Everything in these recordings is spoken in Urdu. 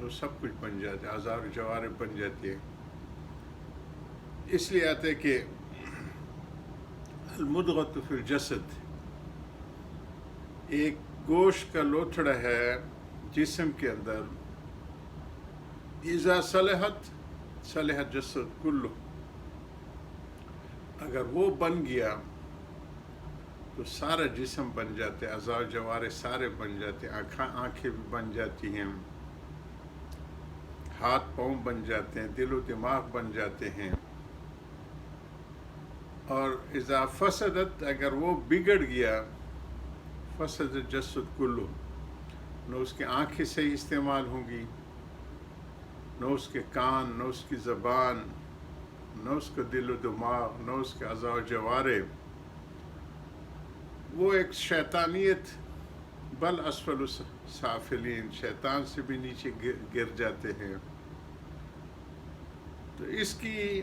وہ سب کچھ بن جاتے ہیں، اعضاء و جوارح بن جاتی ہے. اس لیے آتے ہے کہ المدغۃ فی الجسد، ایک گوشت کا لوتھڑا ہے جسم کے اندر، اذا صلحت صلح الجسد کلہ، اگر وہ بن گیا تو سارا جسم بن جاتے، اعضاء و جوارح سارے بن جاتے، آنکھیں بھی بن جاتی ہیں، ہاتھ پاؤں بن جاتے ہیں، دل و دماغ بن جاتے ہیں. اور اذا فسدت، اگر وہ بگڑ گیا، فسد الجسد کلہ، نہ اس کی آنکھیں صحیح استعمال ہوں گی، نہ اس کے کان، نہ اس کی زبان، نہ اس کا دل و دماغ، نہ اس کے اعضاء و جوارح. وہ ایک شیطانیت، بل اسفل السافلین، شیطان سے بھی نیچے گر جاتے ہیں. تو اس کی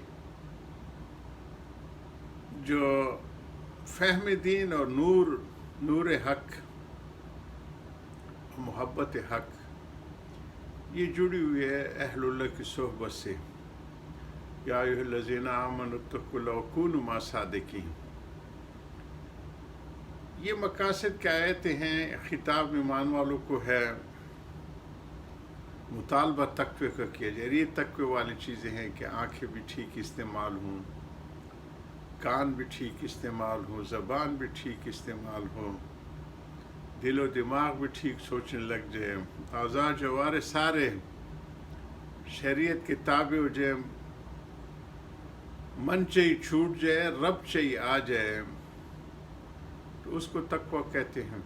جو فہم دین اور نور حق، محبت حق، یہ جڑی ہوئی ہے اہل اللہ کی صحبت سے. یا ایھا الذین آمنوا اتقوا اللہ وکونوا مع الصادقین. یہ مقاصد کے آیتیں ہیں، خطاب ایمان والوں کو ہے، مطالبہ تقوی کا کیا جائے. یہ تقوی والی چیزیں ہیں کہ آنکھیں بھی ٹھیک استعمال ہوں، کان بھی ٹھیک استعمال ہوں، زبان بھی ٹھیک استعمال ہو، دل و دماغ بھی ٹھیک سوچنے لگ جائے، اعضاء جوارح سارے شریعت کے تابع ہو جائے، من چاہیے چھوٹ جائے، رب چاہیے آ جائے، تو اس کو تقوی کہتے ہیں.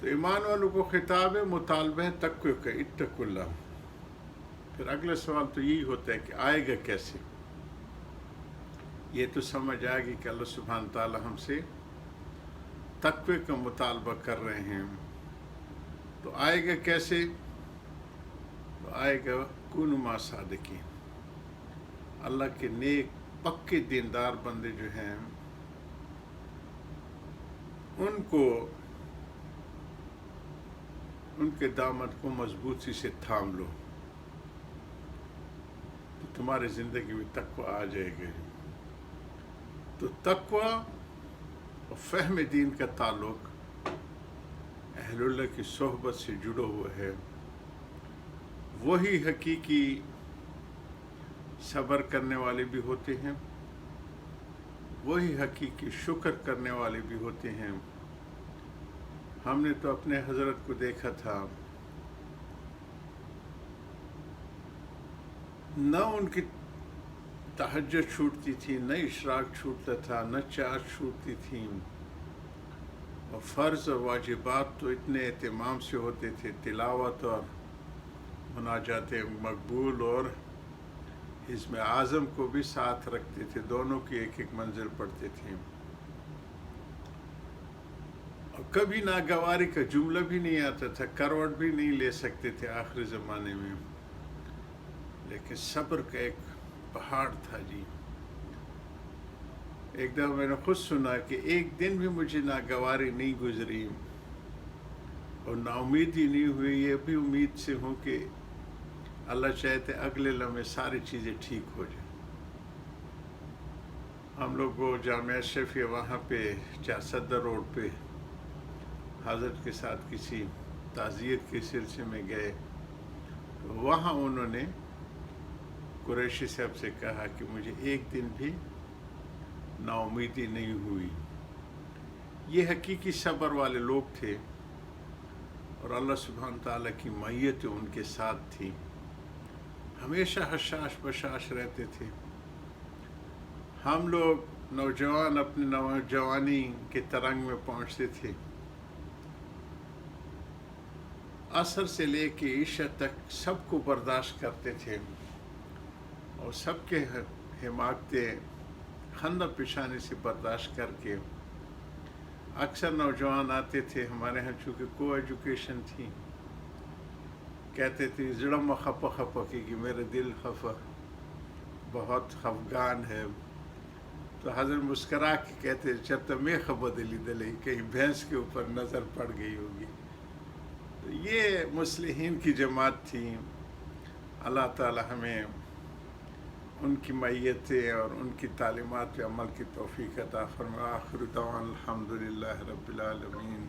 تو ایمان والوں کو خطاب ہے، مطالبہ ہے تقوی کا، اتقوا اللہ. پھر اگلا سوال تو یہی ہوتا ہے کہ آئے گا کیسے؟ یہ تو سمجھ آئے گی کہ اللہ سبحانہ تعالی ہم سے تقوی کا مطالبہ کر رہے ہیں. تو آئے گا کیسے؟ تو آئے گا کونوا مع الصادقین. اللہ کے نیک پکے دیندار بندے جو ہیں ان کو، ان کے دامن کو مضبوطی سے تھام لو تو تمہاری زندگی میں تقوی آ جائے گی. تو تقوی اور فہم دین کا تعلق اہل اللہ کی صحبت سے جڑا ہوا ہے. وہی حقیقی صبر کرنے والے بھی ہوتے ہیں، وہی حقیقی شکر کرنے والے بھی ہوتے ہیں. ہم نے تو اپنے حضرت کو دیکھا تھا، نہ ان کی تہجد چھوٹتی تھی، نہ اشراق چھوٹتا تھا، نہ چاشت چھوٹتی تھی، اور فرض اور واجبات تو اتنے اہتمام سے ہوتے تھے، تلاوت اور مناجات مقبول اور حزب اعظم کو بھی ساتھ رکھتے تھے، دونوں کی ایک ایک منزل پڑھتے تھے. اور کبھی ناگواری کا جملہ بھی نہیں آتا تھا، کروٹ بھی نہیں لے سکتے تھے آخری زمانے میں، لیکن صبر کا ایک پہاڑ تھا جی. ایک دفعہ میں نے خود سنا کہ ایک دن بھی مجھے ناگواری نہیں گزری اور نا امیدی نہیں ہوئی. یہ بھی امید سے ہوں کہ اللہ چاہتے اگلے لمحے ساری چیزیں ٹھیک ہو جائیں. ہم لوگ وہ جامعہ اشرفیہ وہاں پہ صدر روڈ پہ حضرت کے ساتھ کسی تعزیت کے سلسلے میں گئے، تو وہاں انہوں نے قریشی صاحب سے کہا کہ مجھے ایک دن بھی نا امیدی نہیں ہوئی. یہ حقیقی صبر والے لوگ تھے اور اللہ سبحانہ تعالیٰ کی معیت ان کے ساتھ تھی، ہمیشہ حشاش بشاش رہتے تھے. ہم لوگ نوجوان اپنے نوجوانی کے ترنگ میں پہنچتے تھے، عصر سے لے کے عشاء تک سب کو برداشت کرتے تھے اور سب کے حماقتیں خندہ پیشانی سے برداشت کر کے. اکثر نوجوان آتے تھے ہمارے ہاں، چونکہ کو ایجوکیشن تھی، کہتے تھے زڑم خپا خپا کی میرا دل خفا، بہت خفگان ہے. تو حضرت مسکرا کے کہتے چرتا میں خبر دلی دلی، کہیں بھینس کے اوپر نظر پڑ گئی ہوگی. تو یہ مصلحین کی جماعت تھی. اللہ تعالی ہمیں ان کی معیتیں اور ان کی تعلیمات پہ عمل کی توفیق عطا فرمائے. آخر دعوانا الحمدللہ رب العالمین.